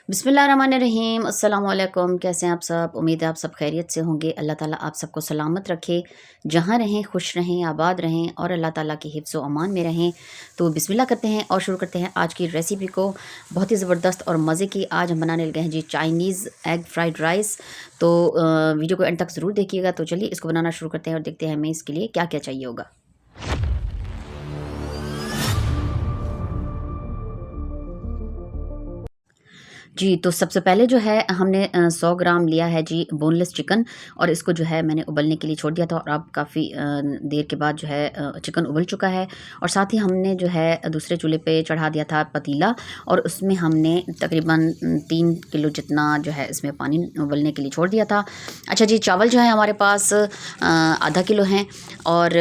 बिस्मिल्लाहिर्रहमानिर्रहीम अस्सलाम वालेकुम। कैसे हैं आप सब? उम्मीद है आप सब खैरियत से होंगे। अल्लाह ताला आप सबको सलामत रखे, जहाँ रहें खुश रहें, आबाद रहें और अल्लाह ताला की हिफ्ज़ व अमान में रहें। तो बिस्मिल्लाह करते हैं और शुरू करते हैं आज की रेसिपी को। बहुत ही ज़बरदस्त और मज़े की आज हम बनाने लगे हैं जी चाइनीज़ एग फ्राइड राइस। तो वीडियो को एंड तक ज़रूर देखिएगा। तो चलिए इसको बनाना शुरू करते हैं और देखते हैं हमें इसके लिए क्या क्या चाहिए होगा। जी, तो सबसे पहले जो है हमने 100 ग्राम लिया है जी बोनलेस चिकन और इसको जो है मैंने उबलने के लिए छोड़ दिया था और अब काफ़ी देर के बाद जो है चिकन उबल चुका है। और साथ ही हमने जो है दूसरे चूल्हे पे चढ़ा दिया था पतीला और उसमें हमने तकरीबन 3 किलो जितना जो है इसमें पानी उबलने के लिए छोड़ दिया था। अच्छा जी, चावल जो है हमारे पास आधा किलो हैं और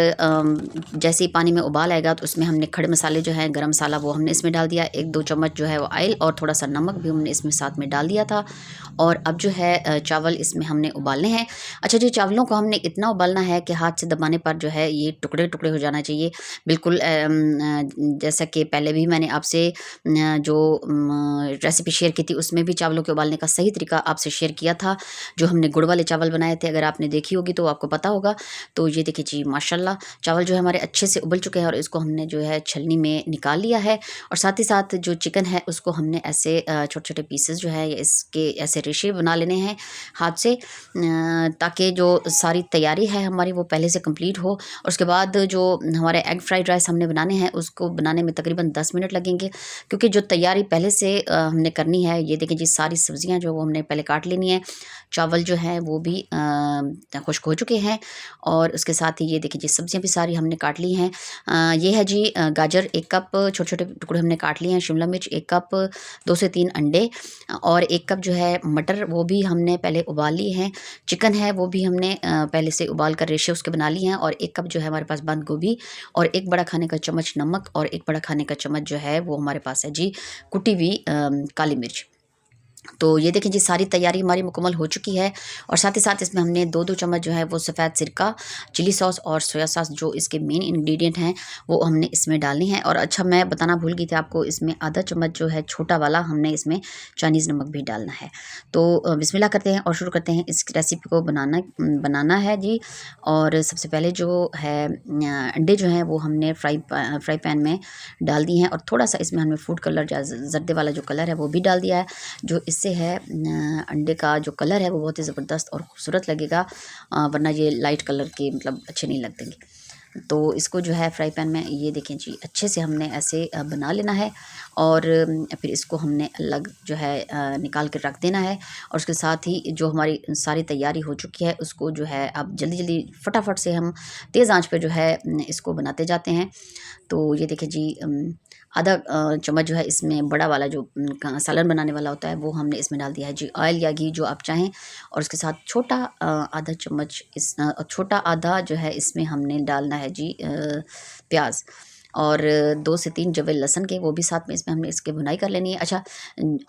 जैसे ही पानी में उबाल आएगा तो उसमें हमने खड़े मसाले जो हैं, गरम मसाला वो हमने इसमें डाल दिया, 1-2 चम्मच जो है वो ऑयल और थोड़ा सा नमक भी हमने इसमें साथ में डाल दिया था। और अब जो है चावल इसमें हमने उबालने हैं। अच्छा जी, चावलों को हमने इतना उबालना है कि हाथ से दबाने पर जो है ये टुकड़े-टुकड़े हो जाना चाहिए। बिल्कुल जैसा कि पहले भी मैंने आपसे जो रेसिपी शेयर की थी उसमें भी चावलों के उबालने का सही तरीका आपसे शेयर किया था। जो हमने गुड़ वाले चावल बनाए थे, अगर आपने देखी होगी तो आपको पता होगा। तो ये देखिए जी माशाल्लाह चावल जो है हमारे अच्छे से उबल चुके हैं और इसको हमने जो है छलनी में निकाल लिया है। और साथ ही साथ जो चिकन है उसको हमने ऐसे छोटे-छोटे पीसेस जो है इसके ऐसे रेशे बना लेने हैं हाथ से, ताकि जो सारी तैयारी है हमारी वो पहले से कंप्लीट हो। और उसके बाद जो हमारे एग फ्राइड राइस हमने बनाने हैं उसको बनाने में तकरीबन 10 मिनट लगेंगे, क्योंकि जो तैयारी पहले से हमने करनी है। ये देखिए जी सारी सब्जियां जो वो हमने पहले काट लेनी है। चावल जो है वो भी खुश्क हो चुके हैं और उसके साथ ही ये देखिए जी सब्जियां भी सारी हमने काट ली हैं। ये है जी गाजर 1 कप छोटे-छोटे टुकड़े हमने काट लिए हैं, शिमला मिर्च 1 कप, 2 से 3 अंडे और 1 कप जो है मटर वो भी हमने पहले उबाल लिए हैं। चिकन है वो भी हमने पहले से उबाल कर रेशे उसके बना लिए हैं और 1 कप जो है हमारे पास बंद गोभी और 1 बड़ा खाने का चम्मच नमक और 1 बड़ा खाने का चम्मच जो है वो हमारे पास है जी कुटी हुई काली मिर्च। तो ये देखिए जी सारी तैयारी हमारी मुकम्मल हो चुकी है। और साथ ही साथ इसमें हमने 2-2 चम्मच जो है वो सफ़ेद सिरका, चिली सॉस और सोया सॉस जो इसके मेन इंग्रेडिएंट हैं वो हमने इसमें डालनी है। और अच्छा मैं बताना भूल गई थी आपको, इसमें आधा चम्मच जो है छोटा वाला हमने इसमें चाइनीज़ नमक भी डालना है। तो बिस्मिल्लाह करते हैं और शुरू करते हैं इस रेसिपी को बनाना है जी। और सबसे पहले जो है अंडे जो हैं वो हमने फ्राई पैन में डाल दिए हैं और थोड़ा-सा इसमें हमने फूड कलर ज़र्दे वाला जो कलर है वो भी डाल दिया है। जो इससे है अंडे का जो कलर है वो बहुत ही ज़बरदस्त और खूबसूरत लगेगा, वरना ये लाइट कलर के मतलब अच्छे नहीं लगेंगे। तो इसको जो है फ्राई पैन में ये देखें जी अच्छे से हमने ऐसे बना लेना है और फिर इसको हमने अलग जो है निकाल कर रख देना है। और उसके साथ ही जो हमारी सारी तैयारी हो चुकी है उसको जो है अब जल्दी-जल्दी फटाफट से हम तेज़ आंच पे जो है इसको बनाते जाते हैं। तो ये देखिए जी आधा चम्मच जो है इसमें बड़ा वाला जो सालन बनाने वाला होता है वो हमने इसमें डाल दिया है जी, ऑयल या घी जो आप चाहें। और उसके साथ छोटा आधा चम्मच छोटा आधा जो है इसमें हमने डालना है जी प्याज और 2 से 3 जवे लहसुन के वो भी साथ में इसमें हमने इसकी भुनाई कर लेनी है। अच्छा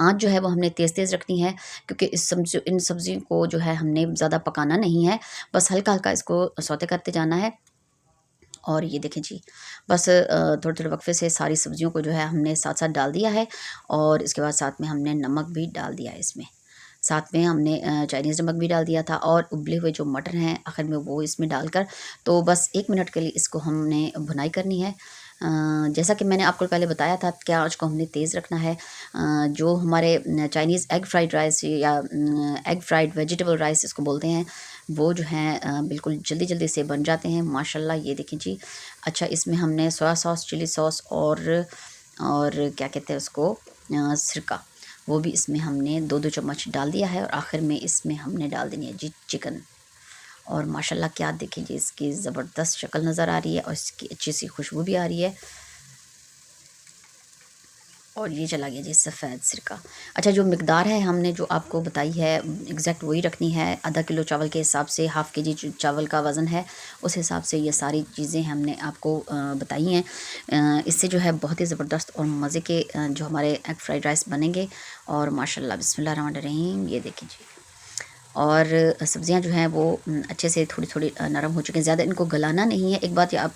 आँच जो है वो हमने तेज़-तेज़ रखनी है, क्योंकि इन सब्जियों को जो है हमने ज़्यादा पकाना नहीं है, बस हल्का-हल्का इसको सौते करते जाना है। और ये देखें जी बस थोड़े-थोड़े वक्फे से सारी सब्जियों को जो है हमने साथ-साथ डाल दिया है और इसके बाद साथ में हमने नमक भी डाल दिया है इसमें। साथ में हमने चाइनीज़ नमक भी डाल दिया था और उबले हुए जो मटर हैं आखिर में वो इसमें डालकर तो बस 1 मिनट के लिए इसको हमने भुनाई करनी है। जैसा कि मैंने आपको पहले बताया था कि आँच को हमने तेज़ रखना है। जो हमारे चाइनीज़ एग फ्राइड राइस या एग फ्राइड वेजिटेबल राइस इसको बोलते हैं, वो जो हैं बिल्कुल जल्दी-जल्दी से बन जाते हैं माशाल्लाह। ये देखें जी अच्छा इसमें हमने सोया सॉस, चिली सॉस और क्या कहते हैं उसको सिरका वो भी इसमें हमने 2-2 चम्मच डाल दिया है और आखिर में इसमें हमने डाल देनी है जी चिकन। और माशाल्लाह क्या देखें जी इसकी ज़बरदस्त शक्ल नज़र आ रही है और इसकी अच्छी सी खुशबू भी आ रही है। और ये चला गया जी सफ़ेद सिरका। अच्छा जो मिकदार है हमने जो आपको बताई है एग्जैक्ट वही रखनी है। आधा किलो चावल के हिसाब से हाफ़ केजी जो चावल का वज़न है उस हिसाब से ये सारी चीज़ें हमने आपको बताई हैं। इससे जो है बहुत ही ज़बरदस्त और मज़े के जो हमारे एग फ्राइड राइस बनेंगे। और माशाल्लाह बिस्मिल्लाह रहमान रहीम ये देखिए जी और सब्ज़ियाँ जो हैं वो अच्छे से थोड़ी-थोड़ी नरम हो चुकी हैं। ज़्यादा इनको गलाना नहीं है। एक बात ये आप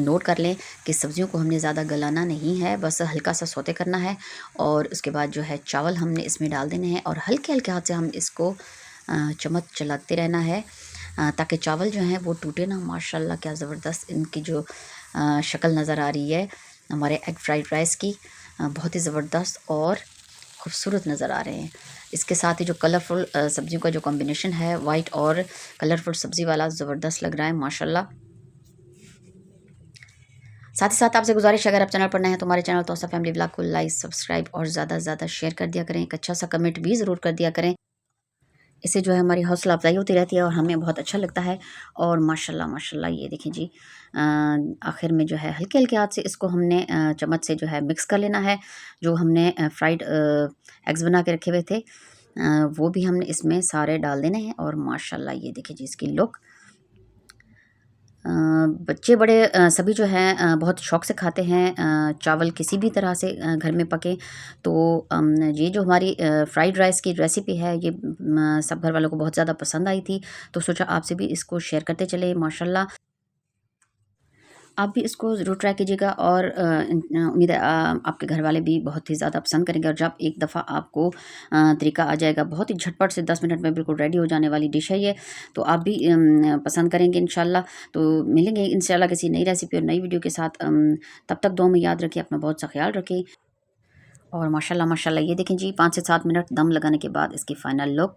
नोट कर लें कि सब्ज़ियों को हमने ज़्यादा गलाना नहीं है, बस हल्का-सा सौते करना है और उसके बाद जो है चावल हमने इसमें डाल देने हैं और हल्के-हल्के हाथ से हम इसको चम्मच चलाते रहना है ताकि चावल जो हैं वो टूटे ना। माशाल्लाह क्या ज़बरदस्त इनकी जो शक्ल नज़र आ रही है हमारे एग फ्राइड राइस की, बहुत ही ज़बरदस्त और खूबसूरत नज़र आ रहे हैं। इसके साथ ही जो कलरफुल सब्जियों का जो कॉम्बिनेशन है वाइट और कलरफुल सब्ज़ी वाला ज़बरदस्त लग रहा है माशाल्लाह। साथ ही साथ आपसे गुज़ारिश है अगर आप चैनल पर नए हैं तो हमारे चैनल तौसा फैमिली ब्लॉग को लाइक, सब्सक्राइब और ज़्यादा से ज़्यादा शेयर कर दिया करें। एक अच्छा सा कमेंट भी ज़रूर कर दिया करें। इससे जो है हमारी हौसला अफ़ज़ाई होती रहती है और हमें बहुत अच्छा लगता है। और माशाल्लाह माशाल्लाह ये देखें जी, आखिर में जो है हल्के-हल्के हाथ से इसको हमने चम्मच से जो है मिक्स कर लेना है। जो हमने फ्राइड एग्स बना के रखे हुए थे वो भी हमने इसमें सारे डाल देने हैं और माशाल्लाह ये देखिए जी इसकी लुक। बच्चे बड़े सभी जो हैं बहुत शौक से खाते हैं चावल किसी भी तरह से घर में पके। तो ये जो हमारी फ्राइड राइस की रेसिपी है ये सब घर वालों को बहुत ज़्यादा पसंद आई थी, तो सोचा आपसे भी इसको शेयर करते चले माशाल्लाह। आप भी इसको ज़रूर ट्राई कीजिएगा और उम्मीद है आपके घर वाले भी बहुत ही ज़्यादा पसंद करेंगे। और जब एक दफ़ा आपको तरीका आ जाएगा, बहुत ही झटपट से 10 मिनट में बिल्कुल रेडी हो जाने वाली डिश है ये, तो आप भी पसंद करेंगे इंशाल्लाह। तो मिलेंगे इंशाल्लाह किसी नई रेसिपी और नई वीडियो के साथ। तब तक दुआ में याद रखिए, अपना बहुत सा ख्याल रखें। और माशाल्लाह माशाल्लाह ये देखें जी 5 से 7 मिनट दम लगाने के बाद इसकी फ़ाइनल लुक